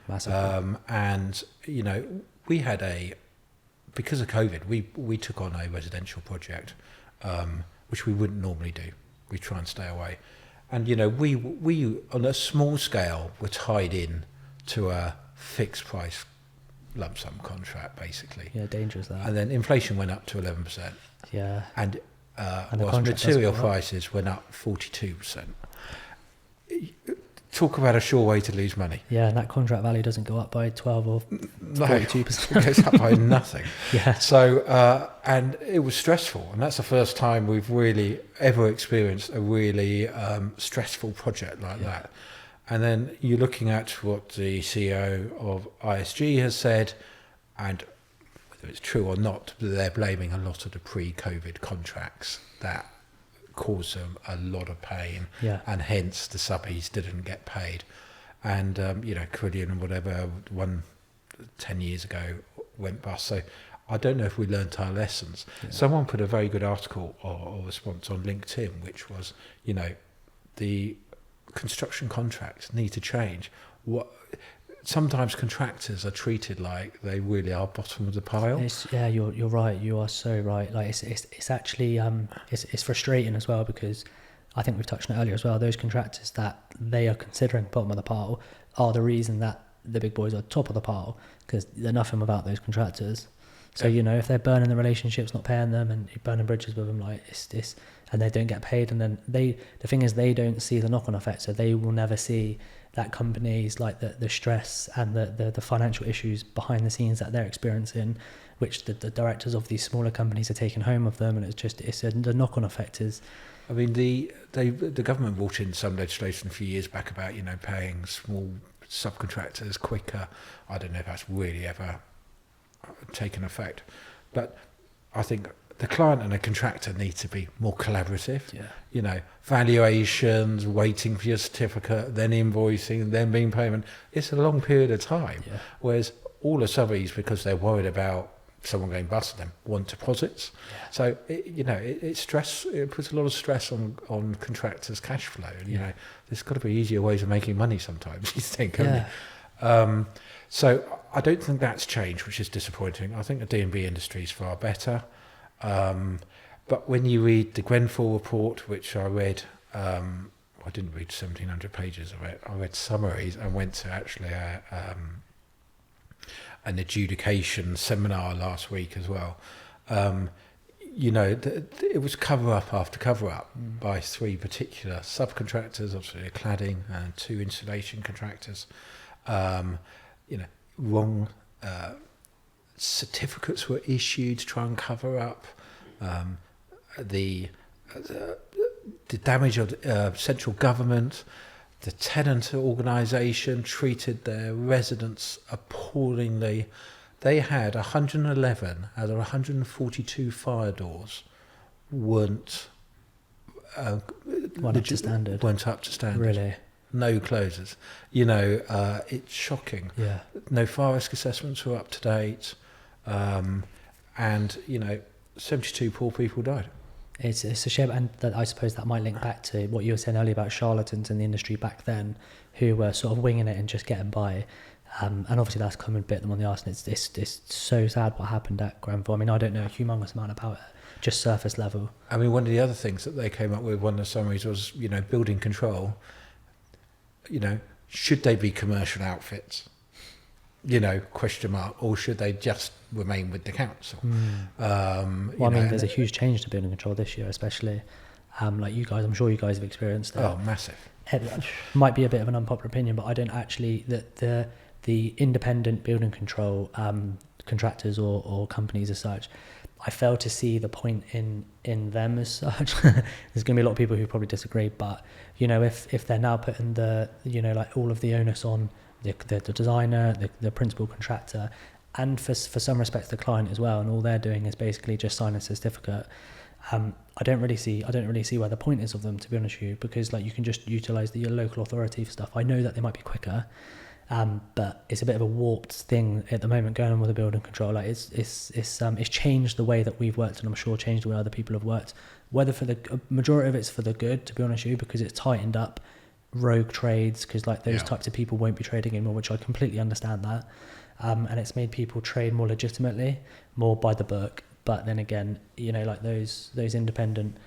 Massively. And we had because of COVID, we took on a residential project, which we wouldn't normally do. We try and stay away. And we on a small scale were tied in to a fixed price lump sum contract, basically. Yeah, dangerous that. And then inflation went up to 11%. Yeah. And the whilst contract material does go up. prices went up 42%. Talk about a sure way to lose money. Yeah, and that contract value doesn't go up by 12 or 42%. It goes up by nothing. Yeah. So, and it was stressful. And that's the first time we've really ever experienced a really stressful project like that. And then you're looking at what the CEO of ISG has said, and whether it's true or not, they're blaming a lot of the pre-COVID contracts that caused them a lot of pain, and hence the subbies didn't get paid. And Carillion and whatever, 10 years ago went bust. So I don't know if we learnt our lessons. Someone put a very good article or response on LinkedIn, which was, the construction contracts need to change. Sometimes contractors are treated like they really are bottom of the pile. You're right. You are so right. Like it's actually it's frustrating as well, because I think we've touched on it earlier as well. Those contractors that they are considering bottom of the pile are the reason that the big boys are top of the pile, because they're nothing without those contractors. So if they're burning the relationships, not paying them, and burning bridges with them, like it's and they don't get paid, and then the thing is they don't see the knock-on effect, so they will never see that companies like the stress and the financial issues behind the scenes that they're experiencing, which the directors of these smaller companies are taking home of them, and the knock-on effect is. I mean, the government brought in some legislation a few years back about paying small subcontractors quicker. I don't know if that's really ever taken effect, but I think the client and the contractor need to be more collaborative. Valuations, waiting for your certificate, then invoicing, then being payment. It's a long period of time. Whereas all the subbies, because they're worried about someone going bust them, want deposits. So it's stress. It puts a lot of stress on contractors' cash flow. And there's got to be easier ways of making money sometimes. You think? So I don't think that's changed, which is disappointing. I think the D&B industry is far better. But when you read the Grenfell report, which I read, I didn't read 1,700 pages of it. I read summaries and went to actually an adjudication seminar last week as well. It was cover up after cover up by three particular subcontractors, obviously a cladding and two insulation contractors. Wrong certificates were issued to try and cover up the damage of central government. The tenant organisation treated their residents appallingly. They had 111 out of 142 fire doors weren't up to standard. Really? No closures. It's shocking. Yeah. No fire risk assessments were up to date. And 72 poor people died. It's a shame, and I suppose that might link back to what you were saying earlier about charlatans in the industry back then, who were sort of winging it and just getting by. And obviously that's come and bit them on the arse, and it's so sad what happened at Grenfell. I mean, I don't know a humongous amount about it, just surface level. I mean, one of the other things that they came up with, one of the summaries was, building control. Should they be commercial outfits? Question mark, or should they just remain with the council? There's a huge change to building control this year, especially like you guys. I'm sure you guys have experienced that. Oh, massive. It might be a bit of an unpopular opinion, but I don't actually that the independent building control contractors or companies as such, I fail to see the point in them as such. There's going to be a lot of people who probably disagree, but if they're now putting the like all of the onus on the designer, the principal contractor, and for some respects the client as well, and all they're doing is basically just sign a certificate. I don't really see where the point is of them, to be honest with you, because like you can just utilize your local authority for stuff. I know that they might be quicker, but it's a bit of a warped thing at the moment going on with the building control. Like it's changed the way that we've worked, and I'm sure changed the way other people have worked. Whether for the majority of it's for the good, to be honest with you, because it's tightened up rogue trades, because like those types of people won't be trading anymore, which I completely understand that. And it's made people trade more legitimately, more by the book. But then again, like those independent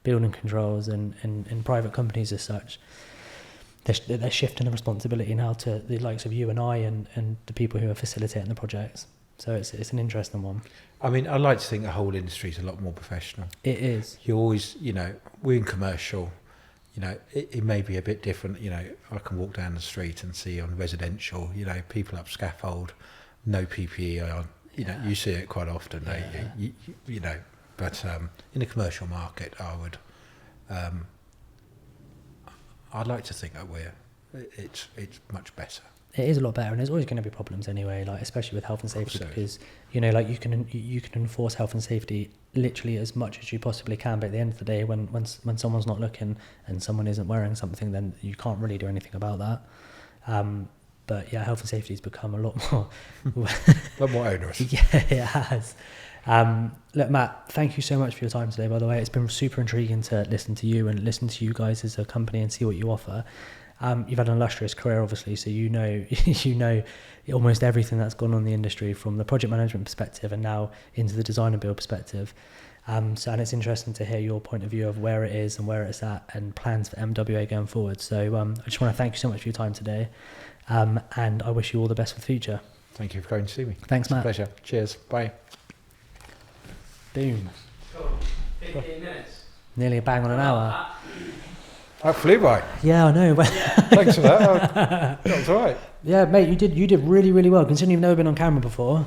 building controls and private companies as such, they're shifting the responsibility now to the likes of you and I and the people who are facilitating the projects. So it's an interesting one. I mean, I like to think the whole industry is a lot more professional. It is. You always, we're in commercial. It may be a bit different. I can walk down the street and see on residential, people up scaffold, no PPE on. You see it quite often, you but in the commercial market, I'd like to think that it's much better. It is a lot better, and there's always going to be problems anyway, like especially with health and safety, because like you can enforce health and safety literally as much as you possibly can, but at the end of the day, when someone's not looking and someone isn't wearing something, then you can't really do anything about that. But yeah, health and safety has become a lot more onerous. Yeah, it has. Look, Matt, thank you so much for your time today, by the way. It's been super intriguing to listen to you and listen to you guys as a company and see what you offer. You've had an illustrious career, obviously, so you know almost everything that's gone on in the industry, from the project management perspective and now into the design and build perspective. And it's interesting to hear your point of view of where it is and where it's at and plans for MWA going forward. So I just want to thank you so much for your time today. And I wish you all the best for the future. Thank you for going to see me. Thanks, Matt. Pleasure. Cheers. Bye. Boom. Cool. 15 minutes. Nearly a bang on an hour. That flew by. Yeah, I know. But Thanks for that. That was all right. Yeah, mate, you did really, really well, considering you've never been on camera before.